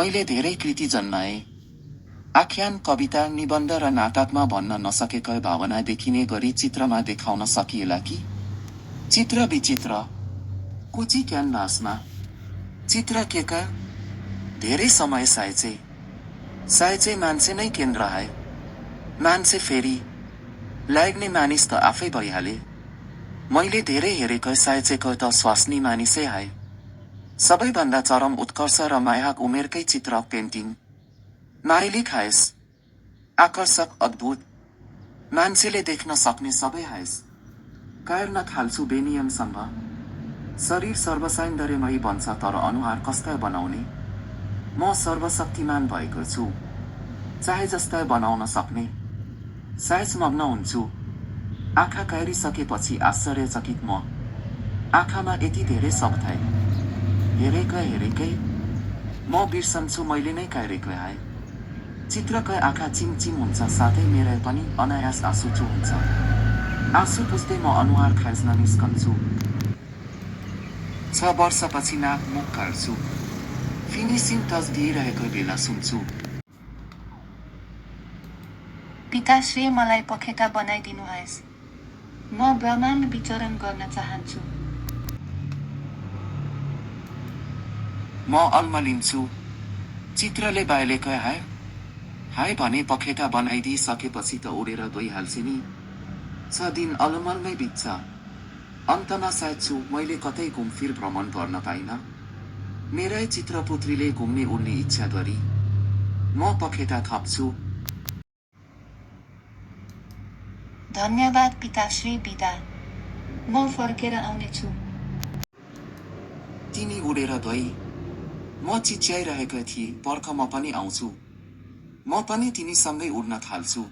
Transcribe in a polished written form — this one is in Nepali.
मैले धेरै कृति जन्माए। आख्यान, कविता, निबन्ध र नाटकमा भन्न नसकेका भावना देखिने गरी चित्रमा देखाउन सकिएला कि? चित्र विचित्र कुची क्यानभासमा चित्र केका धेरै समय साइचे मान्छे नै केन्द्र आए। मान्छे फेरि लाग्ने मानिस त आफै भइहाले। मैले धेरै हेरेको साइचेको त स्वास्नी मानिसै आए। सबैभन्दा चरम उत्कर्ष र मायाक उमेरकै चित्र पेन्टिङ। माइली खाएस आकर्षक, अद्भुत, मान्छेले देख्न सक्ने सबै हाएस। कायर्न थाल्छु बेनियमसँग। शरीर सर्वसौन्दर्यमयी बन्छ तर अनुहार कस्ता बनाउने? म सर्वशक्तिमान भएको छु, चाहे जस्ता बनाउन सक्ने। साइज मग्न हुन्छु। आँखा काइरिसकेपछि आश्चर्यचकित म। आँखामा यति धेरै सब थाए। हेरेकै म बिर्सन्छु मैले नै काइरेको आए। चित्रकै आँखा चिमचिम हुन्छ, साथै मेरा पनि अनायास आँसु हुन्छ। आँसु पुस्दै म अनुहार खाज्न निस्कन्छु। 6 वर्षपछि नाक मुख काट्छु। फिनिसिङ टच दिइरहेको बेला सुन्छु। पिताश्री, मलाई पखेटा बनाइदिनुहोस्। म ब्रह्माण्ड विचरण गर्न चाहन्छु। म अल्मलिन्छु। चित्रले बाहिलेकै हाय भने पखेटा बनाइदिइसकेपछि त उडेर गइहाल्छ नि। 6 दिन अलमलमै बित्छ। अन्तमा सायद छु मैले कतै घुमफिर भ्रमण गर्न पाइन। मेरै चित्रपुत्रीले घुम्ने उड्ने इच्छा गरी म पखेटा थप्छु। धन्यवाद पिताश्री, बिदा। म फर्केर आउनेछु। तिनी उडेर गई। म चिच्याइरहेको थिएँ, पर्ख म पनि आउँछु। म पनि तिनीसँगै उड्न थाल्छु।